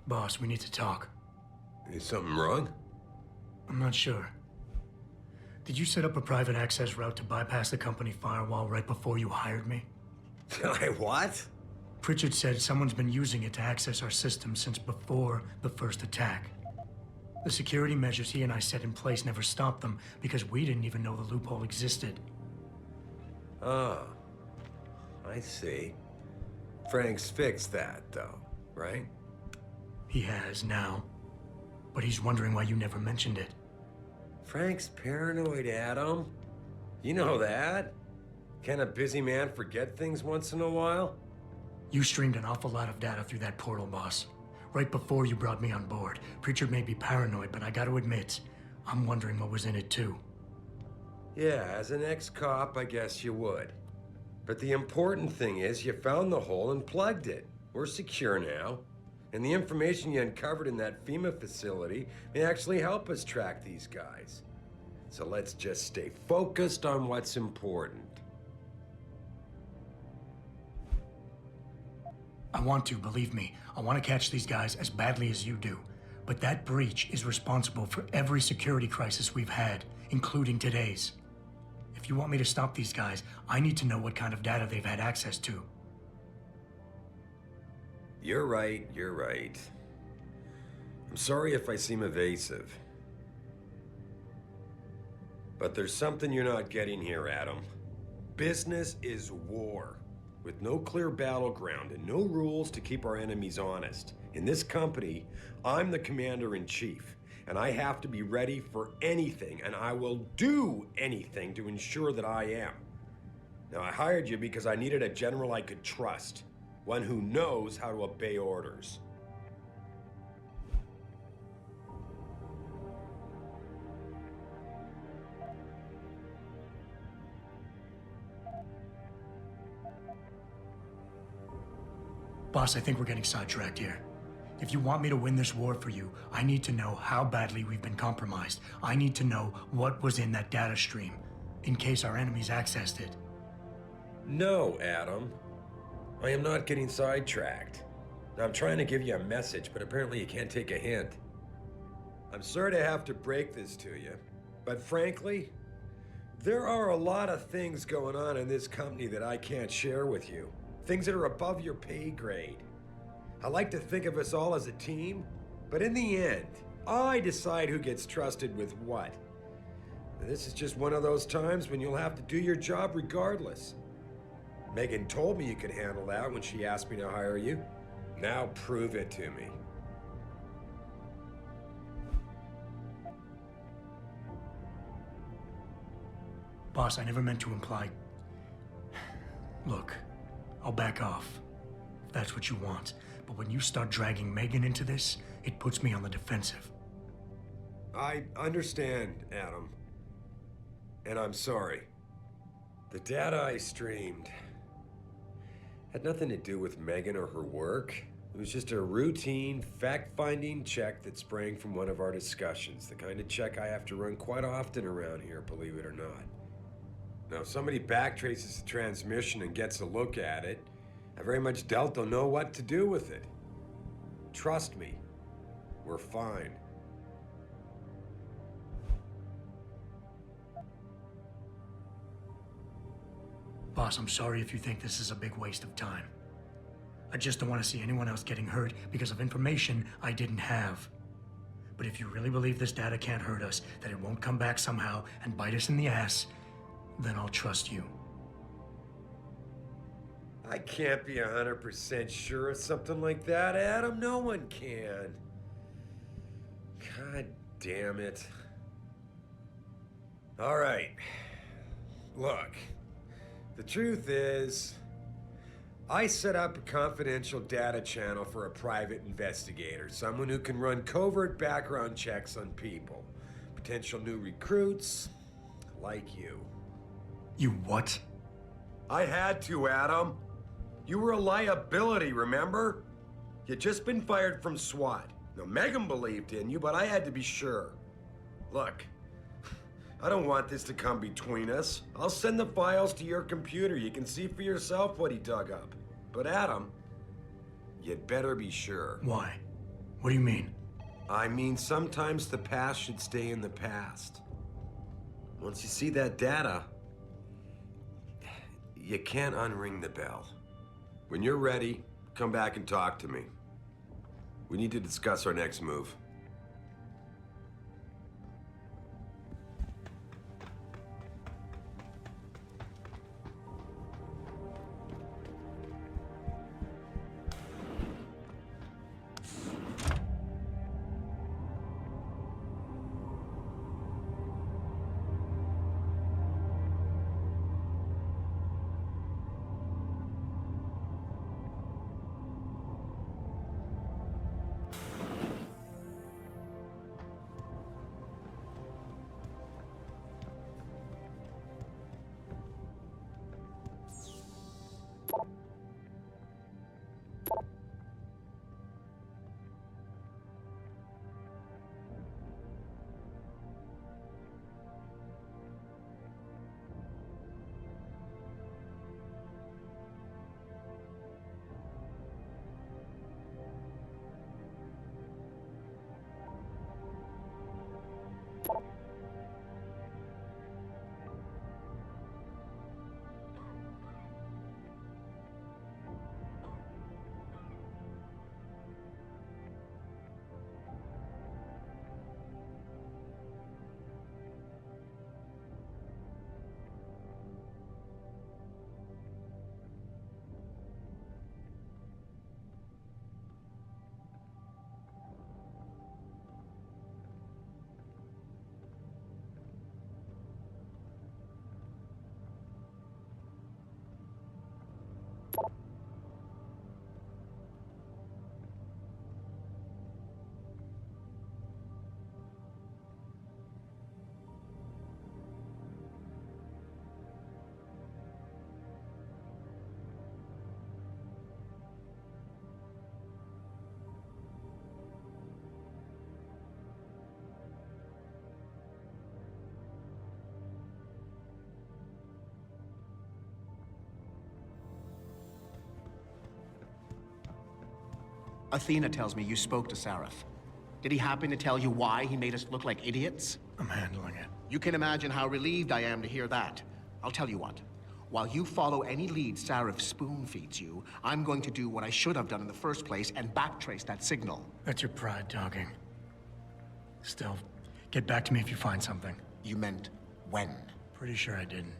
Boss, we need to talk. Is something wrong? I'm not sure. Did you set up a private access route to bypass the company firewall right before you hired me? What? Pritchard said someone's been using it to access our system since before the first attack. The security measures he and I set in place never stopped them because we didn't even know the loophole existed. Oh, I see. Frank's fixed that, though, right? He has now, but he's wondering why you never mentioned it. Frank's paranoid, Adam. You know that. Can a busy man forget things once in a while? You streamed an awful lot of data through that portal, boss. Right before you brought me on board. Pritchard may be paranoid, but I gotta admit, I'm wondering what was in it too. Yeah, as an ex-cop, I guess you would. But the important thing is you found the hole and plugged it. We're secure now. And the information you uncovered in that FEMA facility may actually help us track these guys. So let's just stay focused on what's important. I want to, believe me. I want to catch these guys as badly as you do. But that breach is responsible for every security crisis we've had, including today's. If you want me to stop these guys, I need to know what kind of data they've had access to. You're right, you're right. I'm sorry if I seem evasive. But there's something you're not getting here, Adam. Business is war, with no clear battleground and no rules to keep our enemies honest. In this company, I'm the commander-in-chief, and I have to be ready for anything, and I will do anything to ensure that I am. Now, I hired you because I needed a general I could trust. One who knows how to obey orders. Boss, I think we're getting sidetracked here. If you want me to win this war for you, I need to know how badly we've been compromised. I need to know what was in that data stream, in case our enemies accessed it. No, Adam. I am not getting sidetracked. I'm trying to give you a message, but apparently you can't take a hint. I'm sorry to have to break this to you, but frankly, there are a lot of things going on in this company that I can't share with you. Things that are above your pay grade. I like to think of us all as a team, but in the end, I decide who gets trusted with what. This is just one of those times when you'll have to do your job regardless. Megan told me you could handle that when she asked me to hire you. Now prove it to me. Boss, I never meant to imply... Look, I'll back off, if that's what you want. But when you start dragging Megan into this, it puts me on the defensive. I understand, Adam. And I'm sorry. The data I streamed had nothing to do with Megan or her work. It was just a routine, fact-finding check that sprang from one of our discussions. The kind of check I have to run quite often around here, believe it or not. Now, if somebody backtraces the transmission and gets a look at it, I very much doubt they'll know what to do with it. Trust me, we're fine. Boss, I'm sorry if you think this is a big waste of time. I just don't want to see anyone else getting hurt because of information I didn't have. But if you really believe this data can't hurt us, that it won't come back somehow and bite us in the ass, then I'll trust you. I can't be 100% sure of something like that, Adam. No one can. God damn it. All right. Look, the truth is, I set up a confidential data channel for a private investigator, someone who can run covert background checks on people, potential new recruits like you. You what? I had to, Adam. You were a liability, remember? You'd just been fired from SWAT. Now, Megan believed in you, but I had to be sure. Look, I don't want this to come between us. I'll send the files to your computer. You can see for yourself what he dug up. But Adam, you'd better be sure. Why? What do you mean? I mean, sometimes the past should stay in the past. Once you see that data, you can't unring the bell. When you're ready, come back and talk to me. We need to discuss our next move. Athena tells me you spoke to Sareth. Did he happen to tell you why he made us look like idiots? I'm handling it. You can imagine how relieved I am to hear that. I'll tell you what. While you follow any lead Sareth spoon-feeds you, I'm going to do what I should have done in the first place and backtrace that signal. That's your pride talking. Still, get back to me if you find something. You meant when? Pretty sure I didn't.